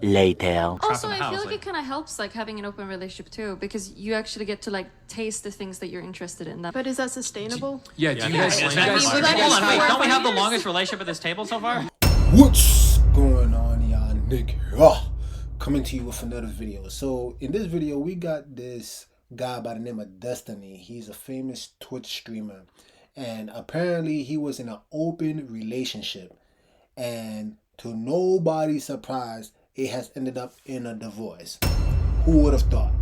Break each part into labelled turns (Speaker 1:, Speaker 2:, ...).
Speaker 1: Later.
Speaker 2: Also, I feel like it kind of helps like having an open relationship too, because you actually get to like taste the things that you're interested in.
Speaker 3: But is that sustainable?
Speaker 4: Yeah, do you guys...
Speaker 2: Hold
Speaker 4: on,
Speaker 2: wait,
Speaker 4: don't we have the longest relationship at this table so far?
Speaker 5: What's going on, y'all? Nick here, coming to you with another video. So in this video we got this guy by the name of Destiny. He's a famous Twitch streamer, and apparently he was in an open relationship, and to nobody's surprise it has ended up in a divorce. Who would have thought?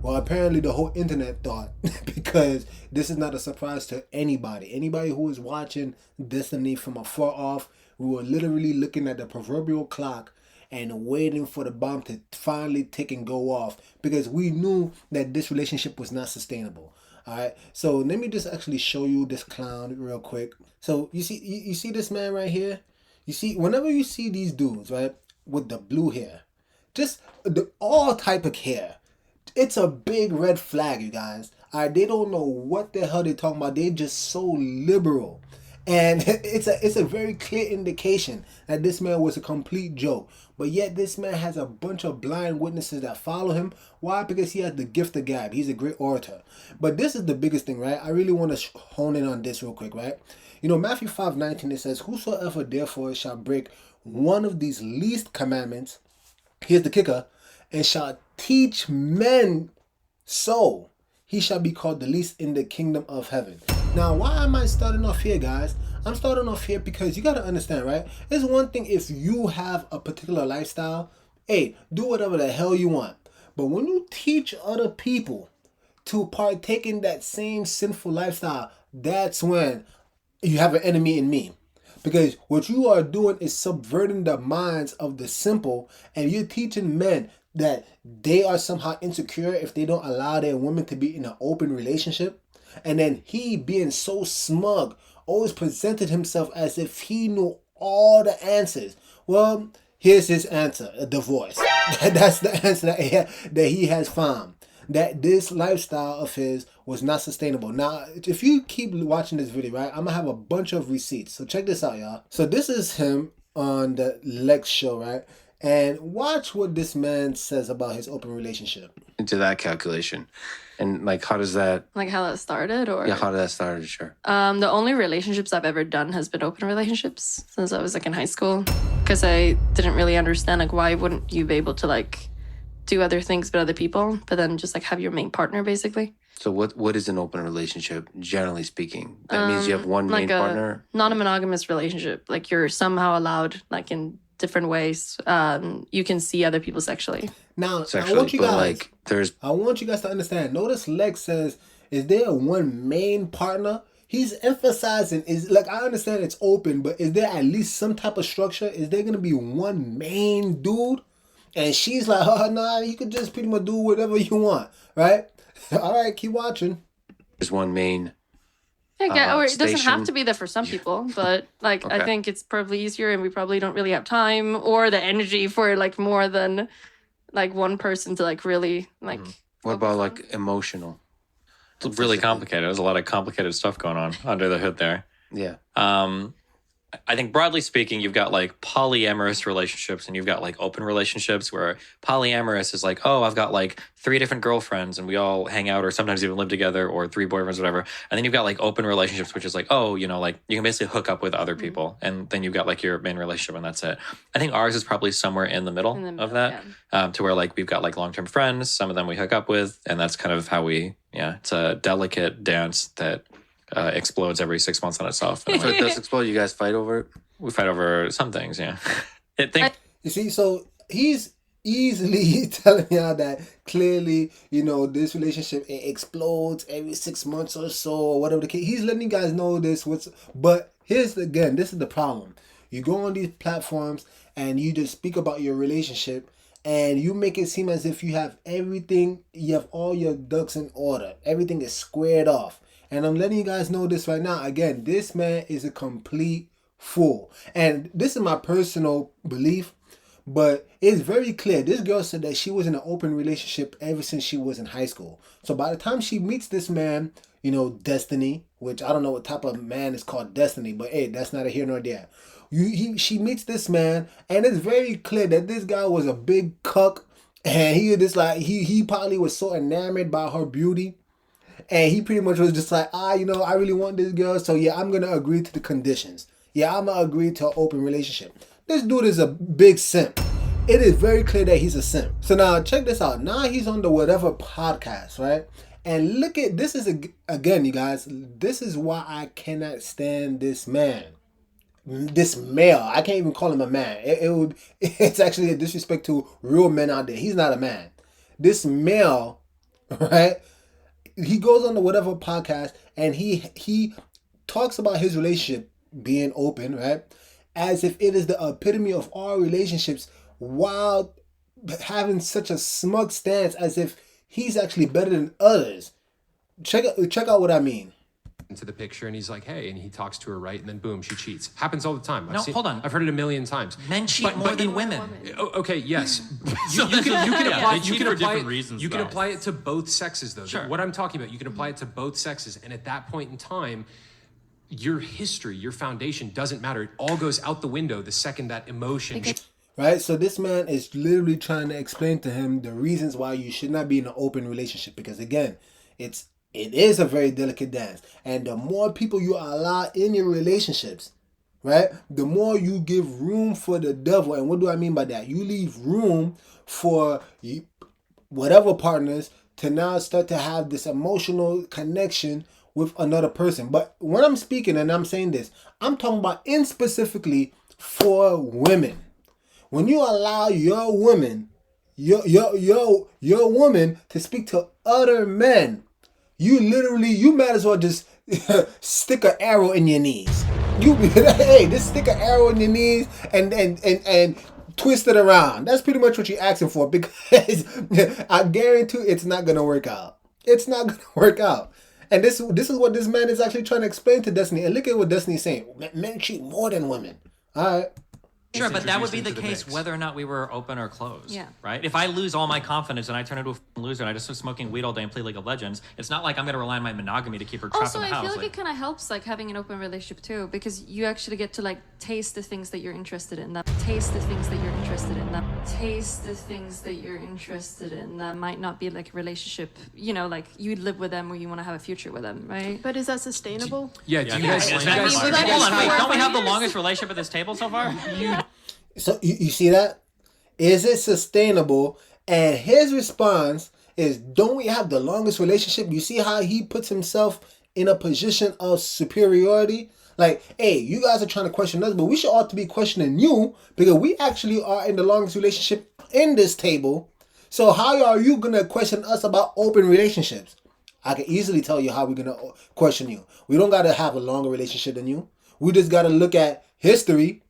Speaker 5: Well, apparently the whole internet thought, because this is not a surprise to anybody. Anybody who is watching Destiny from afar off, we were literally looking at the proverbial clock and waiting for the bomb to finally tick and go off, because we knew that this relationship was not sustainable. All right, so let me just actually show you this clown real quick. So you see this man right here? You see, whenever you see these dudes, right, with the blue hair, just all type of hair, it's a big red flag, you guys. All right, they don't know what the hell they're talking about. They're just so liberal. And it's a very clear indication that this man was a complete joke. But yet this man has a bunch of blind witnesses that follow him. Why? Because he has the gift of gab. He's a great orator. But this is the biggest thing, right? I really want to hone in on this real quick, right? You know, Matthew 5:19, it says, "Whosoever therefore shall break one of these least commandments," here's the kicker, "and shall teach men so, he shall be called the least in the kingdom of heaven." Now, why am I starting off here, guys? I'm starting off here because you got to understand, right? It's one thing if you have a particular lifestyle, hey, do whatever the hell you want. But when you teach other people to partake in that same sinful lifestyle, that's when you have an enemy in me. Because what you are doing is subverting the minds of the simple, and you're teaching men that they are somehow insecure if they don't allow their women to be in an open relationship. And then he, being so smug, always presented himself as if he knew all the answers. Well, here's his answer: a divorce. That's the answer that he has found. That this lifestyle of his was not sustainable. Now, if you keep watching this video, right, I'm gonna have a bunch of receipts. So check this out, y'all. So this is him on the Lex show, right? And watch what this man says about his open relationship.
Speaker 6: Into that calculation. And like, how does that...
Speaker 2: Like how that started, or
Speaker 6: Yeah, how did that start? Sure.
Speaker 2: the only relationships I've ever done has been open relationships since I was like in high school, because I didn't really understand like why wouldn't you be able to like do other things with other people, but then just like have your main partner basically.
Speaker 6: So what is an open relationship, generally speaking? That means you have one main
Speaker 2: Like a
Speaker 6: partner?
Speaker 2: non-monogamous relationship. Like you're somehow allowed like in different ways. You can see other people sexually.
Speaker 5: Now,
Speaker 6: Sexually,
Speaker 5: I want you
Speaker 6: but
Speaker 5: guys,
Speaker 6: like, there's...
Speaker 5: I want you guys to understand. Notice Lex says, is there one main partner? He's emphasizing, is like, I understand it's open, but is there at least some type of structure? Is there going to be one main dude? And she's like, oh, nah, you could just pretty much do whatever you want, right? All right, keep watching.
Speaker 6: There's one main...
Speaker 2: Yeah, or it doesn't have
Speaker 6: station.
Speaker 2: to be there for some people, but like I
Speaker 6: Okay.
Speaker 2: think it's probably easier, and we probably don't really have time or the energy for like more than like one person to like really like.
Speaker 6: What about like emotional?
Speaker 4: It's really complicated. There's a lot of complicated stuff going on under the hood there.
Speaker 6: Yeah.
Speaker 4: I think broadly speaking, you've got like polyamorous relationships and you've got like open relationships, where polyamorous is like, oh, I've got like 3 different girlfriends and we all hang out or sometimes even live together, or 3 boyfriends, whatever. And then you've got like open relationships, which is like, oh, you know, like you can basically hook up with other people, and then you've got like your main relationship and that's it. I think ours is probably somewhere in the middle, of that, to where like we've got like long-term friends, some of them we hook up with, and that's kind of how we, it's a delicate dance that explodes every 6 months on itself.
Speaker 6: So it does explode. You guys fight over it?
Speaker 4: We fight over some things, yeah.
Speaker 5: You see, so he's easily telling y'all that clearly, you know, this relationship, it explodes every 6 months or so, or whatever the case. He's letting you guys know this. But here's again, this is the problem. You go on these platforms and you just speak about your relationship, and you make it seem as if you have everything, you have all your ducks in order. Everything is squared off. And I'm letting you guys know this right now. Again, this man is a complete fool. And this is my personal belief, but it's very clear. This girl said that she was in an open relationship ever since she was in high school. So by the time she meets this man, you know, Destiny, which I don't know what type of man is called destiny, but hey, that's neither here nor there. She meets this man, and it's very clear that this guy was a big cuck, and he probably was so enamored by her beauty, and he pretty much was just like, I really want this girl, so yeah, I'm gonna agree to the conditions. Yeah, I'm gonna agree to an open relationship. This dude is a big simp. It is very clear that he's a simp. So now check this out. Now he's on the whatever podcast, right? And look at this is again, you guys. This is why I cannot stand this man. This male, I can't even call him a man. It's actually a disrespect to real men out there. He's not a man. This male, right? He goes on the whatever podcast and he talks about his relationship being open, right? As if it is the epitome of all relationships, while having such a smug stance as if he's actually better than others. Check out what I mean.
Speaker 1: Into the picture and he's like, hey, and he talks to her, right, and then boom, she cheats. Happens all the time.
Speaker 3: Hold on.
Speaker 1: I've heard it a million times.
Speaker 3: Men cheat more than women.
Speaker 1: Okay, yes.
Speaker 3: So
Speaker 1: you can apply.
Speaker 3: they cheat for different reasons,
Speaker 1: You can
Speaker 3: though.
Speaker 1: apply it to both sexes, though.
Speaker 3: Sure.
Speaker 1: What I'm talking about, you can apply it to both sexes, and at that point in time, your history, your foundation doesn't matter. It all goes out the window the second that emotion.
Speaker 5: Right? So this man is literally trying to explain to him the reasons why you should not be in an open relationship. Because again, it is a very delicate dance. And the more people you allow in your relationships, right, the more you give room for the devil. And what do I mean by that? You leave room for whatever partners to now start to have this emotional connection with another person. But when I'm speaking and I'm saying this, I'm talking about in specifically for women. When you allow your woman, your woman to speak to other men, you might as well just stick an arrow in your knees. Just stick an arrow in your knees and twist it around. That's pretty much what you're asking for, because I guarantee it's not gonna work out. It's not gonna work out. And this is what this man is actually trying to explain to Destiny. And look at what Destiny's saying. Men cheat more than women. All right.
Speaker 3: Sure, but that would be the
Speaker 1: Introduced into the
Speaker 3: case
Speaker 1: mix.
Speaker 3: whether or not we were open or closed.
Speaker 2: Yeah.
Speaker 3: Right? If I lose all my confidence and I turn into a f***ing loser and I just start smoking weed all day and play League of Legends, it's not like I'm going to rely on my monogamy to keep her trapped
Speaker 2: Also,
Speaker 3: in the
Speaker 2: I
Speaker 3: house.
Speaker 2: feel like it kind of helps, like, having an open relationship too, because you actually get to, like, taste the things that you're interested in. Taste the things that you're interested in. Taste the things that you're interested in. That might not be like a relationship, like you live with them or you want to have a future with them, right?
Speaker 7: But is that sustainable?
Speaker 1: Yeah, do you guys?
Speaker 3: Hold
Speaker 1: do you guys-
Speaker 3: on, wait, don't we have the longest relationship at this table so far?
Speaker 5: So you see that? Is it sustainable? And his response is, don't we have the longest relationship? You see how he puts himself in a position of superiority? Like, hey, you guys are trying to question us, but we should ought to be questioning you, because we actually are in the longest relationship in this table. So how are you going to question us about open relationships? I can easily tell you how we're going to question you. We don't got to have a longer relationship than you. We just got to look at history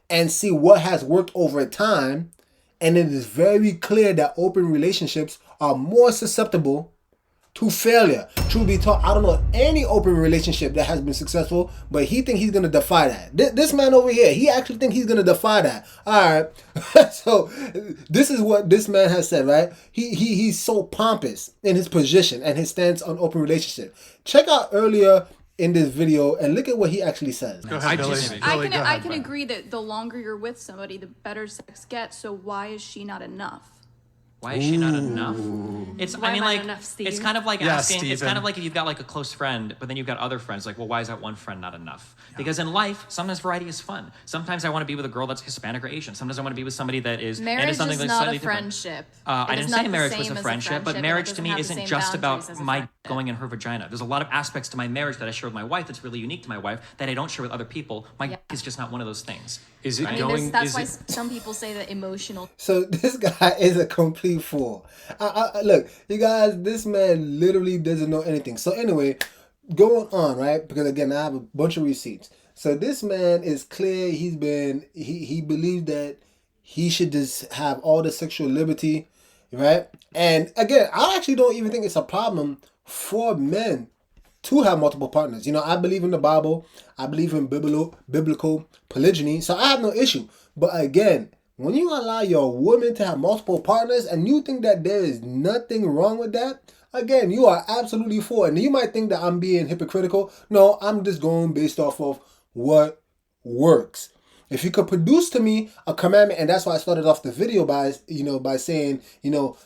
Speaker 5: and see what has worked over time. And it is very clear that open relationships are more susceptible to failure. Truth be told, I don't know any open relationship that has been successful, but he think he's going to defy that. This man over here, he actually think he's going to defy that. All right. So this is what this man has said, right? He's so pompous in his position and his stance on open relationship. Check out earlier in this video and look at what he actually says.
Speaker 1: Go ahead, Billy.
Speaker 7: I can agree that the longer you're with somebody, the better sex gets. So why is she not enough?
Speaker 3: Why is she not enough? It's
Speaker 2: Why
Speaker 3: I mean
Speaker 2: am I
Speaker 3: like
Speaker 2: enough, Steve?
Speaker 3: it's kind of like
Speaker 1: Yeah,
Speaker 3: asking it's kind
Speaker 1: Steven.
Speaker 3: of like if you've got like a close friend, but then you've got other friends, like, well, why is that one friend not enough? Because in life, sometimes variety is fun. Sometimes I want to be with a girl that's Hispanic or Asian. Sometimes I want to be with somebody that is
Speaker 7: Marriage
Speaker 3: into
Speaker 7: is
Speaker 3: something that's
Speaker 7: not
Speaker 3: slightly
Speaker 7: a
Speaker 3: different.
Speaker 7: friendship.
Speaker 3: I
Speaker 7: It
Speaker 3: didn't
Speaker 7: is
Speaker 3: say
Speaker 7: not the
Speaker 3: marriage
Speaker 7: same
Speaker 3: was a
Speaker 7: as
Speaker 3: friendship, but
Speaker 7: and it
Speaker 3: marriage to
Speaker 7: doesn't
Speaker 3: me
Speaker 7: have the
Speaker 3: isn't
Speaker 7: same
Speaker 3: just
Speaker 7: boundaries
Speaker 3: about
Speaker 7: as a
Speaker 3: my
Speaker 7: friendship.
Speaker 3: going in her vagina. There's a lot of aspects to my marriage that I share with my wife that's really unique to my wife that I don't share with other people. My
Speaker 7: Yeah.
Speaker 3: is just not one of those things.
Speaker 1: Is it
Speaker 7: I mean,
Speaker 1: going?
Speaker 7: that's
Speaker 1: Is
Speaker 7: why
Speaker 1: it?
Speaker 7: some people say that emotional
Speaker 5: So this guy is a complete fool. Look, you guys, this man literally doesn't know anything. So anyway, going on, right? Because again, I have a bunch of receipts. So this man is clear. He believes that he should just have all the sexual liberty, right? And again, I actually don't even think it's a problem for men to have multiple partners. I believe in the Bible. I believe in biblical polygyny. So I have no issue. But again, when you allow your woman to have multiple partners and you think that there is nothing wrong with that, Again, you are absolutely for it. And you might think that I'm being hypocritical. No, I'm just going based off of what works. If you could produce to me a commandment, and that's why I started off the video by, by saying,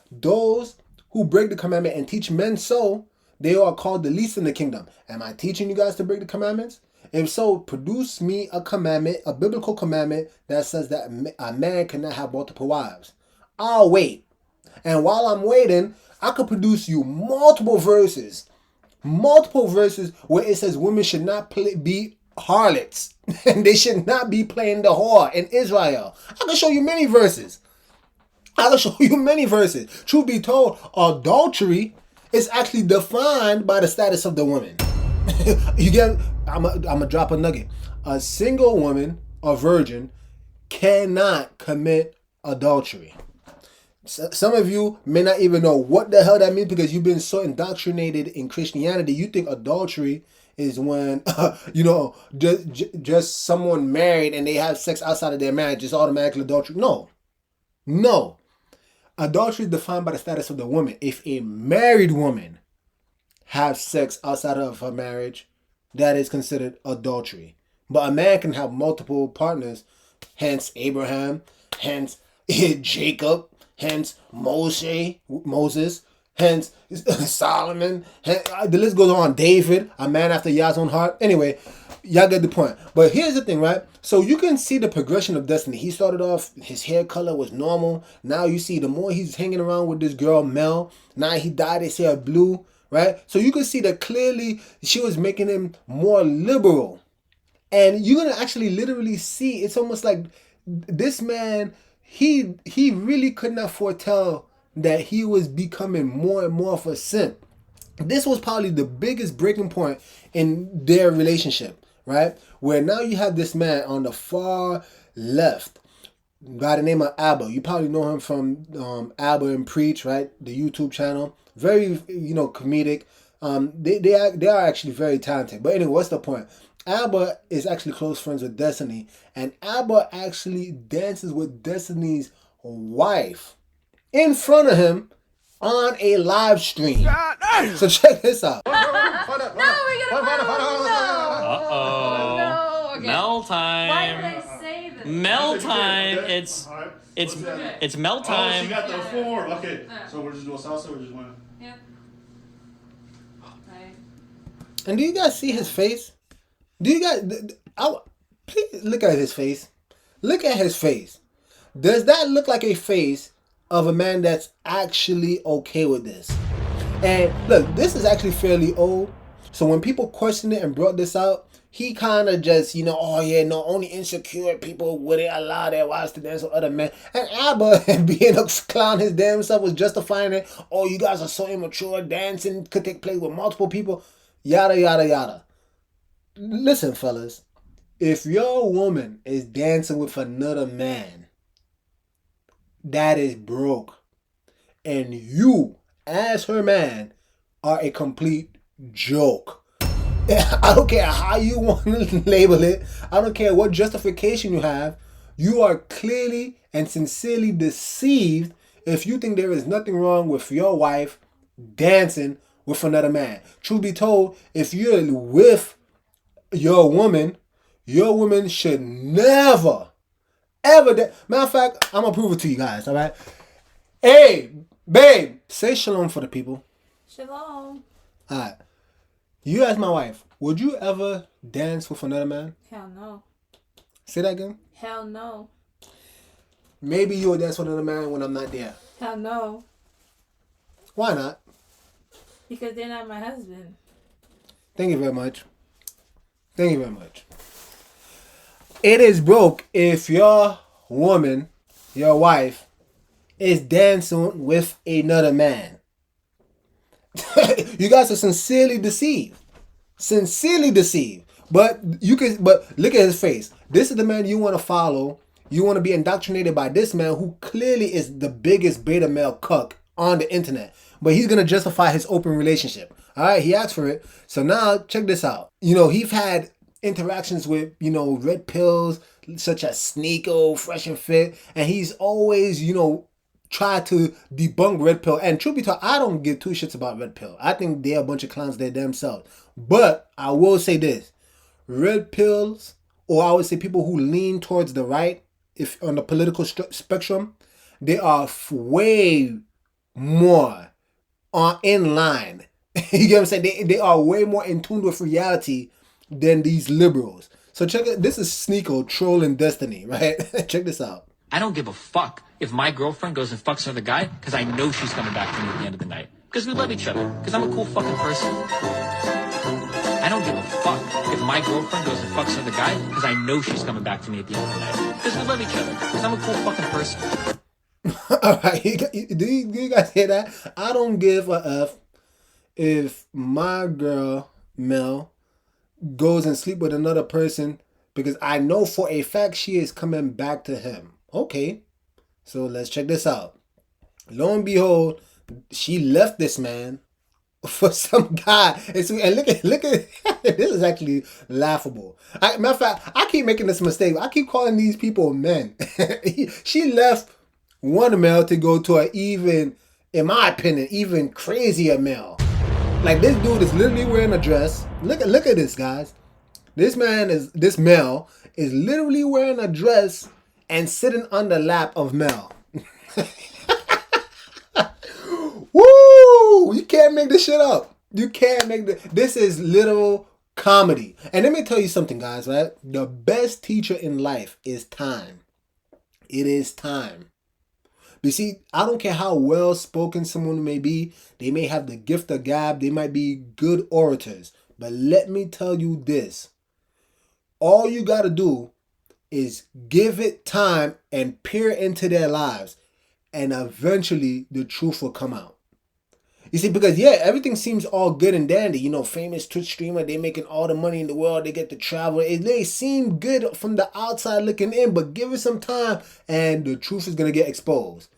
Speaker 5: those who break the commandment and teach men so, they are called the least in the kingdom. Am I teaching you guys to break the commandments? If so, produce me a commandment, a biblical commandment that says that a man cannot have multiple wives. I'll wait. And while I'm waiting, I could produce you multiple verses where it says women should not be harlots and they should not be playing the whore in Israel. I can show you many verses. Truth be told, adultery is actually defined by the status of the woman. You get? I'm gonna drop a nugget. A single woman, a virgin, cannot commit adultery. Some of you may not even know what the hell that means because you've been so indoctrinated in Christianity. You think adultery is when, just someone married and they have sex outside of their marriage. It's automatically adultery. No. Adultery is defined by the status of the woman. If a married woman has sex outside of her marriage, that is considered adultery. But a man can have multiple partners, hence Abraham, hence Jacob, hence Moses, hence Solomon, the list goes on. David, a man after Yah's own heart. Anyway, y'all get the point. But here's the thing, right? So you can see the progression of destiny. He started off, his hair color was normal. Now you see the more he's hanging around with this girl, Mel, now he dyed his hair blue, right? So you can see that clearly she was making him more liberal. And you're going to actually literally see, it's almost like this man, he really could not foretell that he was becoming more and more of a simp. This was probably the biggest breaking point in their relationship, right? Where now you have this man on the far left by the name of Abba. You probably know him from Abba and Preach, right? The YouTube channel. Very, comedic. They are actually very talented. But anyway, what's the point? Abba is actually close friends with Destiny, and Abba actually dances with Destiny's wife in front of him on a live stream. So check this out.
Speaker 3: Mel time.
Speaker 2: Why did I say this?
Speaker 3: Mel time. It's Mel
Speaker 8: Oh,
Speaker 3: time.
Speaker 8: she got the form. Okay, so we're just doing salsa. We're just winning.
Speaker 2: Yeah. Right.
Speaker 5: And do you guys see his face? Please look at his face. Look at his face. Does that look like a face of a man that's actually okay with this? And look, this is actually fairly old. So when people questioned it and brought this out, he kind of just, only insecure people wouldn't allow their wives to dance with other men. And Abba, being a clown his damn self, was justifying it. Oh, you guys are so immature. Dancing could take place with multiple people. Yada, yada, yada. Listen, fellas. If your woman is dancing with another man, that is broke. And you, as her man, are a complete joke. I don't care how you want to label it. I don't care what justification you have. You are clearly and sincerely deceived if you think there is nothing wrong with your wife dancing with another man. Truth be told, if you're with your woman should never, ever. Matter of fact, I'm gonna prove it to you guys. All right. Hey, babe, say shalom for the people.
Speaker 9: Shalom.
Speaker 5: All right. You as my wife, would you ever dance with another man?
Speaker 9: Hell no.
Speaker 5: Say that again.
Speaker 9: Hell no.
Speaker 5: Maybe you will dance with another man when I'm not there.
Speaker 9: Hell no.
Speaker 5: Why not?
Speaker 9: Because they're not my husband.
Speaker 5: Thank you very much. Thank you very much. It is broke if your woman, your wife, is dancing with another man. You guys are sincerely deceived. Sincerely deceived. But look at his face. This is the man you want to follow. You want to be indoctrinated by this man who clearly is the biggest beta male cuck on the internet. But he's going to justify his open relationship. All right, he asked for it. So now, check this out. He's had interactions with, red pills, such as Sneeko, Fresh and Fit. And he's always, try to debunk red pill. And truth be told, I don't give two shits about red pill. I think they're a bunch of clowns there themselves. But I will say this. Red pills, or I would say people who lean towards the right, if on the political spectrum, they are way more in line. You get what I'm saying? They are way more in tune with reality than these liberals. So check it. This is Sneeko trolling Destiny, right? Check this out.
Speaker 3: I don't give a fuck if my girlfriend goes and fucks another guy because I know she's coming back to me at the end of the night. Because we love each other. Because I'm a cool fucking person. I don't give a fuck if my girlfriend goes and fucks another guy because I know she's coming back to me at the end of the night. Because we love each other. Because I'm a cool fucking person.
Speaker 5: All right. Do you guys hear that? I don't give a F if my girl, Mel, goes and sleep with another person because I know for a fact she is coming back to him. Okay, so let's check this out. Lo and behold, she left this man for some guy. And look at this is actually laughable. Matter of fact, I keep making this mistake. I keep calling these people men. She left one male to go to an even, in my opinion, even crazier male. Like this dude is literally wearing a dress. Look at this, guys. This male is literally wearing a dress and sitting on the lap of Mel. Woo! You can't make this shit up. You can't make this is literal comedy. And let me tell you something, guys, right? The best teacher in life is time. It is time. You see, I don't care how well spoken someone may be. They may have the gift of gab. They might be good orators. But let me tell you this. All you got to do is give it time and peer into their lives. And eventually the truth will come out. You see, because yeah, everything seems all good and dandy. You know, famous Twitch streamer, they making all the money in the world. They get to travel. It may seem good from the outside looking in, but give it some time and the truth is going to get exposed.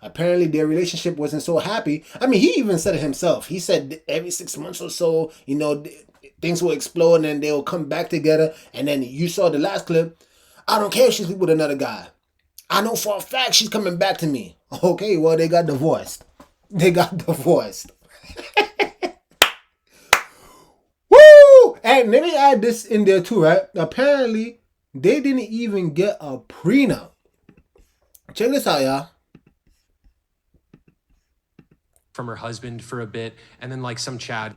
Speaker 5: Apparently their relationship wasn't so happy. I mean, he even said it himself. He said every 6 months or so, you know, things will explode and then they'll come back together. And then you saw the last clip. I don't care if she's with another guy. I know for a fact she's coming back to me. Okay, well, they got divorced. They got divorced. Woo! And let me add this in there too, right? Apparently, they didn't even get a prenup. Check this out, y'all.
Speaker 1: From her husband for a bit, and then like some Chad.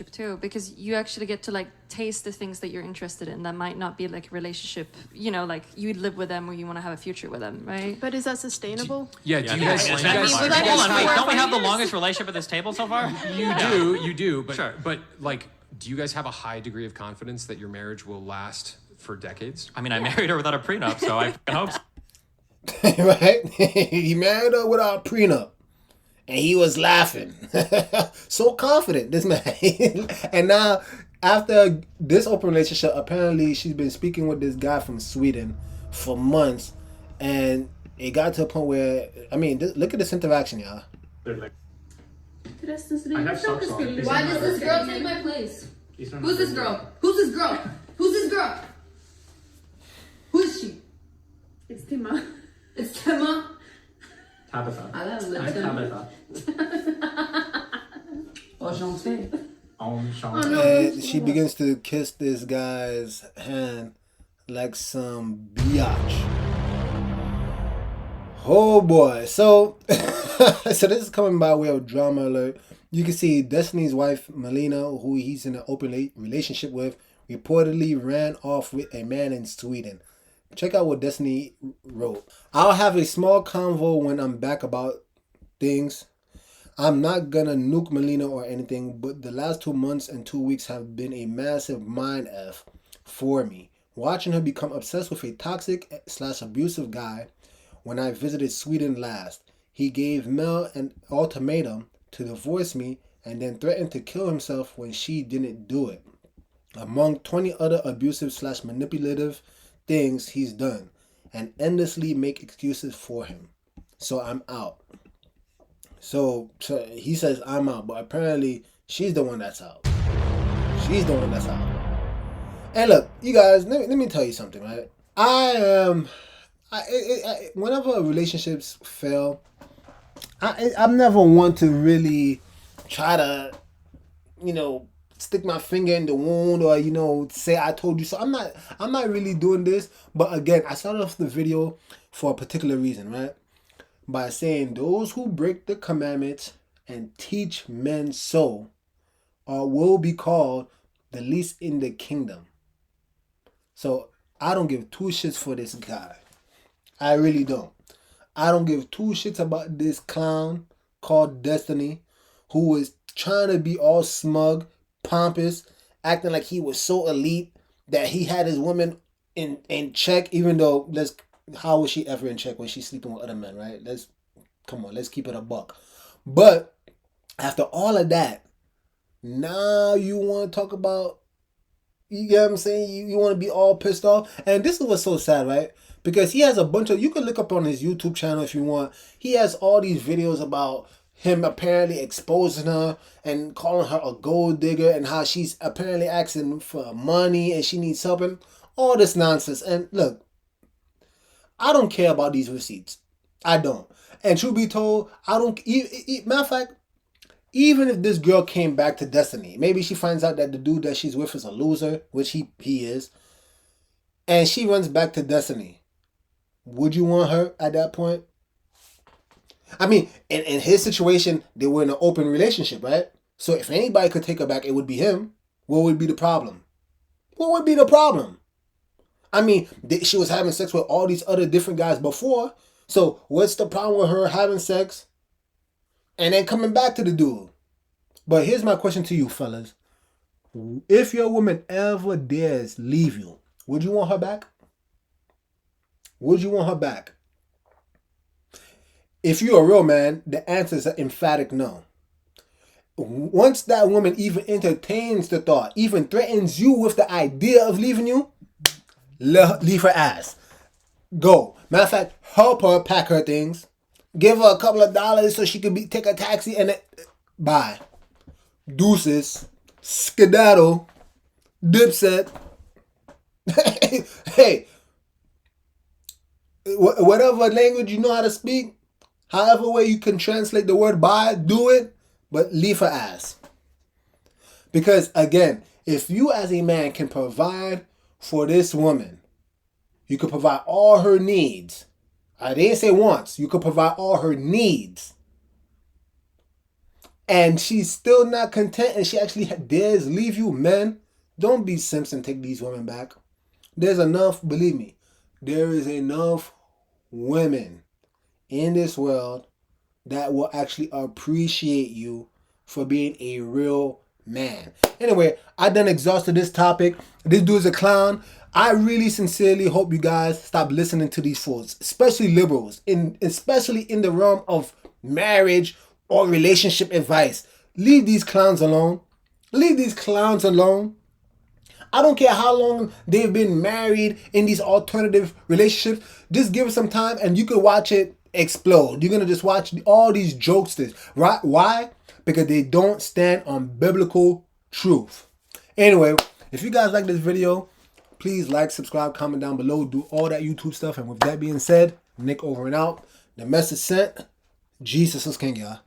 Speaker 2: Too, because you actually get to like taste the things that you're interested in that might not be like a relationship, you know, like you live with them or you want to have a future with them, right?
Speaker 10: But is that sustainable?
Speaker 1: Do you guys
Speaker 3: Hold on, wait, don't we have the longest relationship at this table so far?
Speaker 1: You do, but
Speaker 3: Sure.
Speaker 1: but like, do you guys have a high degree of confidence that your marriage will last for decades?
Speaker 3: I mean, I married her without a prenup, so I fucking hope so.
Speaker 5: Right? He married her without a prenup. And he was laughing. So confident, this man. And now, after this open relationship, apparently she's been speaking with this guy from Sweden for months. And it got to a point where, I mean, look at this interaction, y'all.
Speaker 8: I have socks on.
Speaker 11: Why does this girl take my place? Who's this girl? Who's this girl? Who's this girl? Who is she?
Speaker 10: It's Tima.
Speaker 11: It's Tima.
Speaker 8: Tabitha.
Speaker 11: Tabitha. Enchanté.
Speaker 5: And she begins to kiss this guy's hand like some biatch. Oh boy. So, so this is coming by way of drama alert. You can see Destiny's wife, Melina, who he's in an open relationship with, reportedly ran off with a man in Sweden. Check out what Destiny wrote. I'll have a small convo when I'm back about things. I'm not gonna nuke Melina or anything, but the last 2 months and 2 weeks have been a massive mind F for me. Watching her become obsessed with a toxic / abusive guy. When I visited Sweden last, he gave Mel an ultimatum to divorce me and then threatened to kill himself when she didn't do it. Among 20 other abusive / manipulative things he's done, and endlessly make excuses for him. So I'm out. So he says I'm out, but apparently she's the one that's out. She's the one that's out. And look, you guys, let me tell you something, right? Whenever relationships fail, I'm never one to really try to, stick my finger in the wound or say I told you so. I'm not really doing this. But again, I started off the video for a particular reason, right? By saying those who break the commandments and teach men so will be called the least in the kingdom. So I don't give two shits for this guy. I really don't. I don't give two shits about this clown called Destiny who was trying to be all smug, pompous, acting like he was so elite that he had his woman in check, even though how was she ever in check when she's sleeping with other men, right? Let's keep it a buck. But after all of that, now you want to talk about, you get what I'm saying? You want to be all pissed off. And this is what's so sad, right? Because he has a bunch of, you can look up on his YouTube channel if you want. He has all these videos about him apparently exposing her and calling her a gold digger and how she's apparently asking for money and she needs help and all this nonsense. And look, I don't care about these receipts. I don't. And truth be told, I don't, matter of fact, even if this girl came back to Destiny, maybe she finds out that the dude that she's with is a loser, which he is, and she runs back to Destiny, would you want her at that point? I mean, in his situation, they were in an open relationship, right? So if anybody could take her back, it would be him. What would be the problem? What would be the problem? I mean, she was having sex with all these other different guys before. So what's the problem with her having sex and then coming back to the dude? But here's my question to you, fellas. If your woman ever dares leave you, would you want her back? Would you want her back? If you're a real man, the answer is an emphatic no. Once that woman even entertains the thought, even threatens you with the idea of leaving you, leave her ass. Go. Matter of fact, help her pack her things. Give her a couple of dollars so she could take a taxi and bye. Deuces. Skedaddle. Dipset. Hey. Whatever language you know how to speak, however way you can translate the word bye, do it, but leave her ass. Because again, if you as a man can provide for this woman, you could provide all her needs. I didn't say wants. You could provide all her needs. And she's still not content and she actually dares leave you, men. Don't be simps and take these women back. There's enough, believe me, there is enough women in this world that will actually appreciate you for being a real man. Anyway, I done exhausted this topic. This dude's a clown. I really sincerely hope you guys stop listening to these fools, especially liberals, especially in the realm of marriage or relationship advice. Leave these clowns alone. Leave these clowns alone. I don't care how long they've been married in these alternative relationships. Just give it some time and you can watch it explode. You're going to just watch all these jokesters. Right? Why? Because they don't stand on biblical truth. Anyway, if you guys like this video, please like, subscribe, comment down below. Do all that YouTube stuff. And with that being said, Nick over and out. The message sent. Jesus is king, y'all.